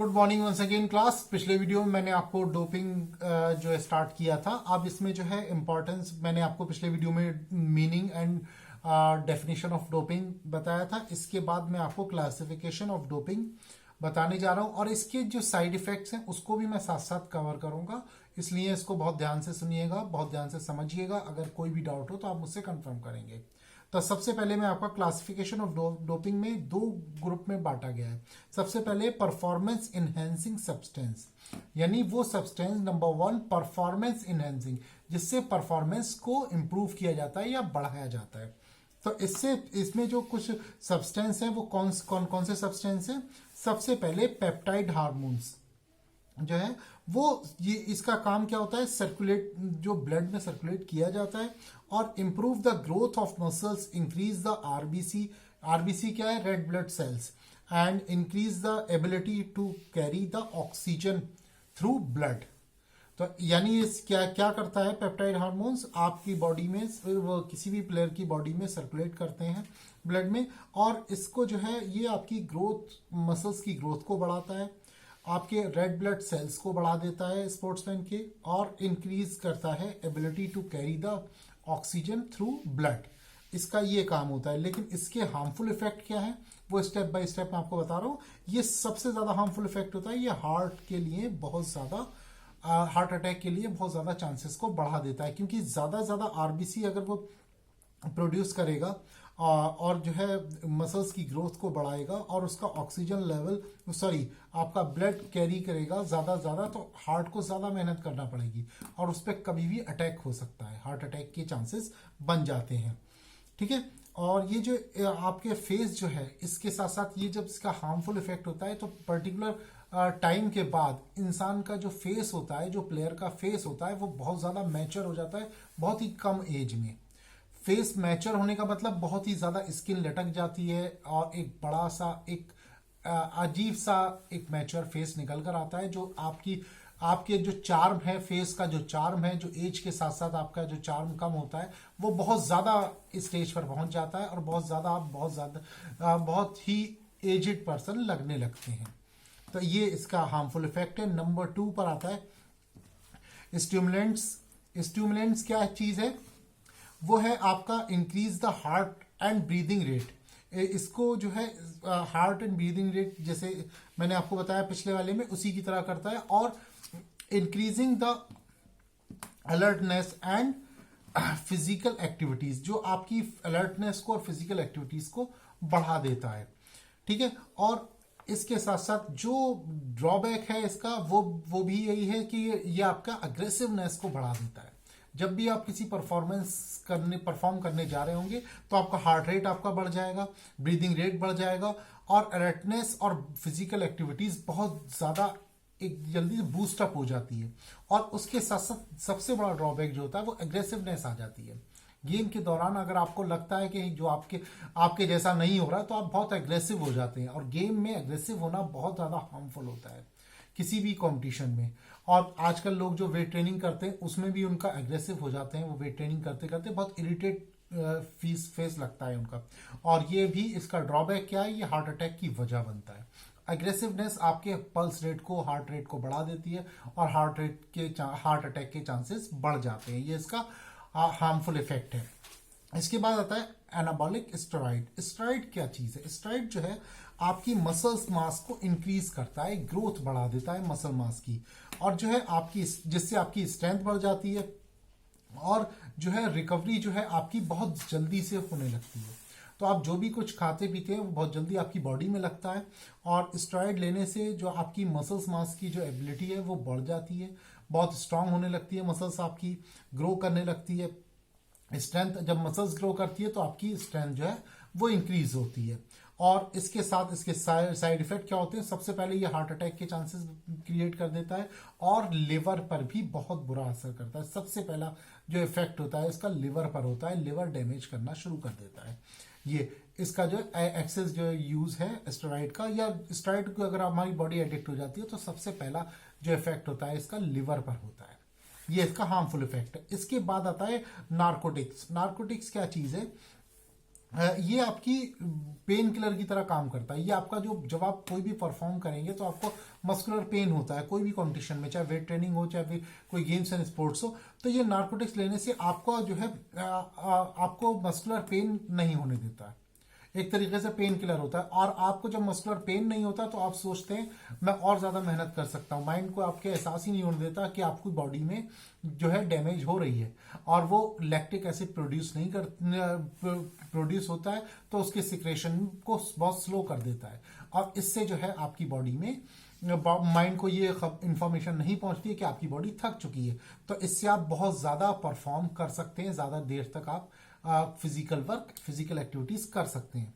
Good morning once again class. पिछले video में मैंने आपको डोपिंग जो है स्टार्ट किया था। अब इसमें जो है इम्पोर्टेंस मैंने आपको पिछले वीडियो में meaning and definition of doping बताया था। इसके बाद मैं आपको क्लासिफिकेशन ऑफ डोपिंग बताने जा रहा हूं और इसके जो साइड इफेक्ट्स हैं उसको भी मैं साथ साथ कवर करूंगा, इसलिए इसको बहुत ध्यान से सुनिएगा, बहुत ध्यान से समझिएगा। अगर कोई भी डाउट हो तो आप मुझसे कंफर्म करेंगे। तो सबसे पहले मैं आपका क्लासिफिकेशन ऑफ डोपिंग में दो ग्रुप में बांटा गया है। सबसे पहले परफॉर्मेंस इनहेंसिंग सब्सटेंस, यानी वो substance number one performance enhancing, जिससे परफॉर्मेंस को इंप्रूव किया जाता है या बढ़ाया जाता है। तो इसमें जो कुछ सब्सटेंस है वो कौन कौन से सब्सटेंस है। सबसे पहले पेप्टाइड हार्मोन्स जो है वो, ये इसका काम क्या होता है, सर्कुलेट, जो ब्लड में सर्कुलेट किया जाता है और improve the growth of muscles, increase the RBC. RBC क्या है, red blood cells, and increase the ability to carry the oxygen through blood. तो यानी इस क्या क्या करता है, पेप्टाइड हार्मोन्स आपकी बॉडी में, वो किसी भी प्लेयर की बॉडी में सर्कुलेट करते हैं ब्लड में, और इसको जो है ये आपकी ग्रोथ, मसल्स की ग्रोथ को बढ़ाता है, आपके रेड ब्लड सेल्स को बढ़ा देता है स्पोर्ट्समैन के, और इंक्रीज करता है ability to carry the oxygen through blood. इसका ये काम होता है। लेकिन इसके हार्मफुल इफेक्ट क्या है वो स्टेप बाय स्टेप मैं आपको बता रहा हूँ। ये सबसे ज्यादा हार्मफुल इफेक्ट होता है, ये हार्ट के लिए बहुत ज्यादा, हार्ट अटैक के लिए बहुत ज्यादा चांसेस को बढ़ा देता है, क्योंकि ज्यादा आरबीसी अगर वो प्रोड्यूस करेगा और जो है मसल्स की ग्रोथ को बढ़ाएगा और उसका ऑक्सीजन लेवल, सॉरी, आपका ब्लड कैरी करेगा ज्यादा, तो हार्ट को ज्यादा मेहनत करना पड़ेगी और उस पर कभी भी अटैक हो सकता है, हार्ट अटैक के चांसेस बन जाते हैं। ठीक है। और ये जो आपके फेस जो है, इसके साथ साथ ये जब इसका हार्मफुल इफेक्ट होता है तो पर्टिकुलर टाइम के बाद इंसान का जो फेस होता है, जो प्लेयर का फेस होता है, वो बहुत ज्यादा मैच्योर हो जाता है बहुत ही कम एज में। फेस मैच्योर होने का मतलब बहुत ही ज्यादा स्किन लटक जाती है और एक बड़ा सा, एक अजीब सा एक मैच्योर फेस निकल कर आता है, जो आपके जो चार्म है, फेस का जो चार्म है, जो एज के साथ साथ आपका जो चार्म कम होता है, वो बहुत ज्यादा स्टेज पर पहुंच जाता है और बहुत ही एजिड पर्सन लगने लगते हैं। तो ये इसका हार्मफुल इफेक्ट है। नंबर 2 पर आता है स्टिमुलेंट्स। स्टिमुलेंट्स क्या चीज है, वो है आपका increase the heart and breathing rate. इसको जो है हार्ट एंड ब्रीदिंग रेट, जैसे मैंने आपको बताया पिछले वाले में, उसी की तरह करता है, और increasing the alertness and physical activities, जो आपकी अलर्टनेस को और फिजिकल एक्टिविटीज को बढ़ा देता है। ठीक है। और इसके साथ साथ जो ड्रॉबैक है इसका, वो भी यही है कि ये आपका अग्रेसिवनेस को बढ़ा देता है। जब भी आप किसी परफॉर्म करने जा रहे होंगे तो आपका हार्ट रेट आपका बढ़ जाएगा, ब्रीदिंग रेट बढ़ जाएगा, और अलर्टनेस और फिजिकल एक्टिविटीज बहुत ज्यादा एक जल्दी से बूस्ट अप हो जाती है। और उसके साथ साथ सबसे बड़ा ड्रॉबैक जो होता है वो एग्रेसिवनेस आ जाती है। गेम के दौरान अगर आपको लगता है कि जो आपके जैसा नहीं हो रहा, तो आप बहुत एग्रेसिव हो जाते हैं, और गेम में एग्रेसिव होना बहुत ज्यादा हार्मफुल होता है किसी भी कंपटीशन में। और आजकल लोग जो वेट ट्रेनिंग करते हैं उसमें भी उनका एग्रेसिव हो जाते हैं, वो वेट ट्रेनिंग करते करते बहुत इरिटेट फेस लगता है उनका। और ये भी इसका ड्रॉबैक क्या है, ये हार्ट अटैक की वजह बनता है। एग्रेसिवनेस आपके पल्स रेट को, हार्ट रेट को बढ़ा देती है और हार्ट अटैक के चांसेस बढ़ जाते हैं। ये इसका हार्मफुल इफेक्ट है। इसके बाद आता है एनाबॉलिक स्टेरॉइड। स्टेरॉइड क्या चीज है, स्टेरॉइड जो है आपकी मसल्स मास को इंक्रीज करता है, ग्रोथ बढ़ा देता है मसल मास की, और जो है आपकी, जिससे आपकी स्ट्रेंथ बढ़ जाती है, और जो है रिकवरी जो है आपकी बहुत जल्दी से होने लगती है। तो आप जो भी कुछ खाते पीते हैं वो बहुत जल्दी आपकी बॉडी में लगता है, और स्टेरॉइड लेने से जो आपकी मसल्स मास की जो एबिलिटी है वो बढ़ जाती है, बहुत स्ट्रांग होने लगती है, मसल्स आपकी ग्रो करने लगती है। स्ट्रेंथ, जब मसल्स ग्रो करती है तो आपकी स्ट्रेंथ जो है वो इंक्रीज होती है। और इसके साथ इसके साइड इफेक्ट क्या होते हैं, सबसे पहले ये हार्ट अटैक के चांसेस क्रिएट कर देता है, और लिवर पर भी बहुत बुरा असर करता है। सबसे पहला जो इफेक्ट होता है इसका लिवर पर होता है, लिवर डैमेज करना शुरू कर देता है। ये इसका जो एक्सेस जो यूज है स्टेरॉइड का, या स्टेरॉइड को अगर हमारी बॉडी एडिक्ट हो जाती है तो सबसे पहला जो इफेक्ट होता है इसका लिवर पर होता है। ये इसका हार्मफुल इफेक्ट है। इसके बाद आता है नार्कोटिक्स। नार्कोटिक्स क्या चीज है, ये आपकी पेन किलर की तरह काम करता है। ये आपका जो जब आप कोई भी परफॉर्म करेंगे तो आपको मस्कुलर पेन होता है कोई भी कंडीशन में, चाहे वेट ट्रेनिंग हो चाहे कोई गेम्स एंड स्पोर्ट्स हो, तो ये नार्कोटिक्स लेने से आपका जो है आपको मस्कुलर पेन नहीं होने देता है। एक तरीके से पेन किलर होता है। और आपको जब मस्कुलर पेन नहीं होता तो आप सोचते हैं मैं और ज्यादा मेहनत कर सकता हूँ। माइंड को आपके एहसास ही नहीं होने देता कि आपकी बॉडी में जो है डैमेज हो रही है, और वो लैक्टिक एसिड प्रोड्यूस होता है तो उसके सिक्रेशन को बहुत स्लो कर देता है, और इससे जो है आपकी बॉडी में माइंड को ये इंफॉर्मेशन नहीं पहुंचती है कि आपकी बॉडी थक चुकी है। तो इससे आप बहुत ज्यादा परफॉर्म कर सकते हैं, ज्यादा देर तक आप फिजिकल वर्क, फिजिकल एक्टिविटीज कर सकते हैं।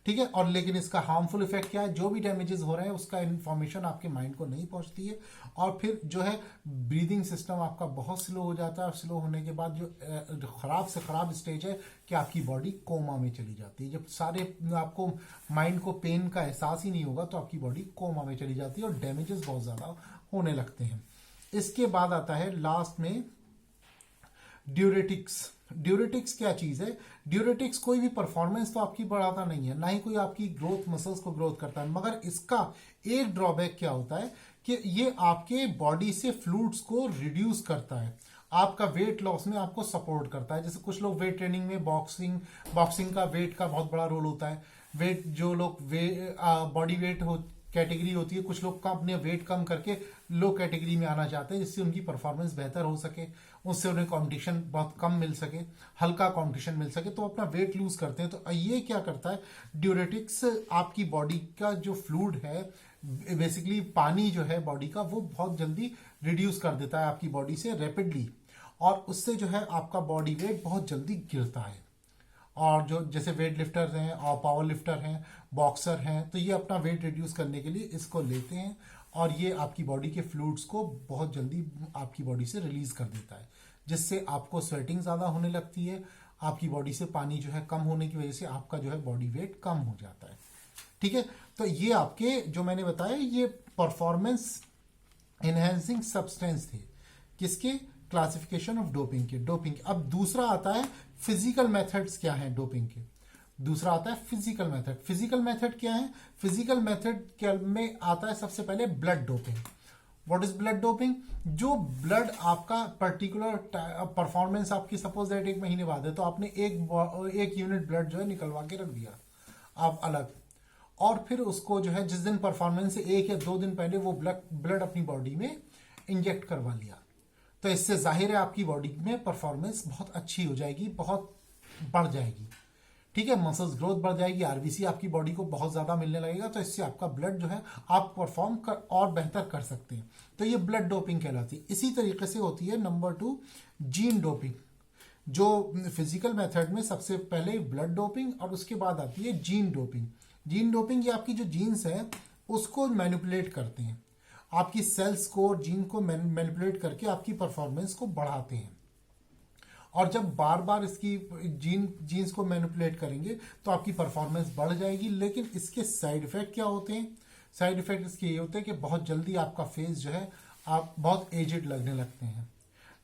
ठीक है। और लेकिन इसका हार्मफुल इफेक्ट क्या है, जो भी डैमेजेस हो रहे हैं उसका इंफॉर्मेशन आपके माइंड को नहीं पहुंचती है, और फिर जो है ब्रीदिंग सिस्टम आपका बहुत स्लो हो जाता है। और स्लो होने के बाद जो खराब से खराब स्टेज है कि आपकी बॉडी कोमा में चली जाती है। जब सारे आपको माइंड को पेन का एहसास ही नहीं होगा तो आपकी बॉडी कोमा में चली जाती है और डैमेजेस बहुत ज्यादा होने लगते हैं। इसके बाद आता है लास्ट में ड्यूरेटिक्स। ड्यूरेटिक्स क्या चीज है? ड्यूरेटिक्स कोई भी परफॉर्मेंस तो आपकी बढ़ाता नहीं है, ना ही कोई आपकी ग्रोथ मसल्स को ग्रोथ करता है, मगर इसका एक ड्रॉबैक क्या होता है कि ये आपके बॉडी से फ्लूइड्स को रिड्यूस करता है, आपका वेट लॉस में आपको सपोर्ट करता है। जैसे कुछ लोग वेट ट्रेनिंग में बॉक्सिंग का वेट का बहुत बड़ा रोल होता है। वेट जो लोग बॉडी वेट कैटेगरी होती है, कुछ लोग का अपने वेट कम करके लो कैटेगरी में आना चाहते हैं जिससे उनकी परफॉर्मेंस बेहतर हो सके, उससे उन्हें कंपटीशन बहुत कम मिल सके, हल्का कंपटीशन मिल सके, तो अपना वेट लूज करते हैं। तो ये क्या करता है, ड्यूरेटिक्स आपकी बॉडी का जो फ्लूइड है, बेसिकली पानी जो है बॉडी का, वो बहुत जल्दी रिड्यूस कर देता है आपकी बॉडी से रैपिडली, और उससे जो है आपका बॉडी वेट बहुत जल्दी गिरता है। और जो जैसे वेट लिफ्टर हैं और पावर लिफ्टर हैं, बॉक्सर हैं, तो ये अपना वेट रिड्यूस करने के लिए इसको लेते हैं, और ये आपकी बॉडी के फ्लूइड्स को बहुत जल्दी आपकी बॉडी से रिलीज कर देता है, जिससे आपको स्वेटिंग ज्यादा होने लगती है, आपकी बॉडी से पानी जो है कम होने की वजह से आपका जो है बॉडी वेट कम हो जाता है। ठीक है। तो ये आपके जो मैंने बताया ये परफॉर्मेंस एनहेंसिंग सब्सटेंस थे किसके, क्लासिफिकेशन ऑफ डोपिंग के। डोपिंग। अब दूसरा आता है फिजिकल मेथड्स क्या हैं डोपिंग के। दूसरा आता है फिजिकल मेथड। फिजिकल मेथड क्या है? फिजिकल मेथड में आता है सबसे पहले blood doping. What is blood doping? जो ब्लड आपका पर्टिकुलर परफॉर्मेंस आपकी सपोज दैट 1 महीने बाद है, तो आपने एक यूनिट ब्लड जो है निकलवा के रख दिया आप अलग, और फिर उसको जो है जिस दिन परफॉर्मेंस से 1 या 2 दिन पहले वो ब्लड अपनी बॉडी में इंजेक्ट करवा लिया, तो इससे जाहिर है आपकी बॉडी में परफॉर्मेंस बहुत अच्छी हो जाएगी, बहुत बढ़ जाएगी। ठीक है। मसल्स ग्रोथ बढ़ जाएगी, आरबीसी आपकी बॉडी को बहुत ज्यादा मिलने लगेगा, तो इससे आपका ब्लड जो है आप परफॉर्म और बेहतर कर सकते हैं। तो ये ब्लड डोपिंग कहलाती है। इसी तरीके से होती है नंबर 2 जीन डोपिंग, जो फिजिकल मेथड में सबसे पहले ब्लड डोपिंग और उसके बाद आती है जीन डोपिंग। जीन डोपिंग ये आपकी जो जीन्स है उसको मैनिपुलेट करते हैं, आपकी सेल्स को और जीन को मैनिपुलेट करके आपकी परफॉर्मेंस को बढ़ाते हैं। और जब बार बार इसकी जीन्स को मैनिपुलेट करेंगे तो आपकी परफॉर्मेंस बढ़ जाएगी। लेकिन इसके साइड इफेक्ट क्या होते हैं? साइड इफेक्ट इसके ये होते हैं कि बहुत जल्दी आपका फेस जो है आप बहुत एजेड लगने लगते हैं।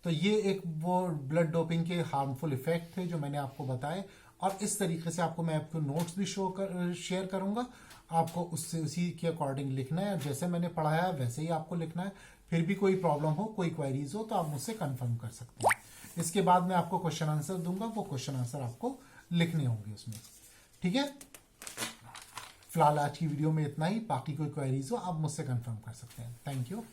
तो ये एक वो ब्लड डोपिंग के हार्मफुल इफेक्ट थे जो मैंने आपको बताए, और इस तरीके से आपको मैं आपको नोट्स भी शेयर करूंगा। आपको उससे उसी के अकॉर्डिंग लिखना है, जैसे मैंने पढ़ाया है वैसे ही आपको लिखना है। फिर भी कोई प्रॉब्लम हो, कोई क्वेरीज हो तो आप मुझसे कंफर्म कर सकते हैं। इसके बाद मैं आपको क्वेश्चन आंसर दूंगा, वो क्वेश्चन आंसर आपको लिखने होंगे उसमें। ठीक है। फिलहाल आज की वीडियो में इतना ही, बाकी कोई क्वेरीज हो आप मुझसे कंफर्म कर सकते हैं। Thank you.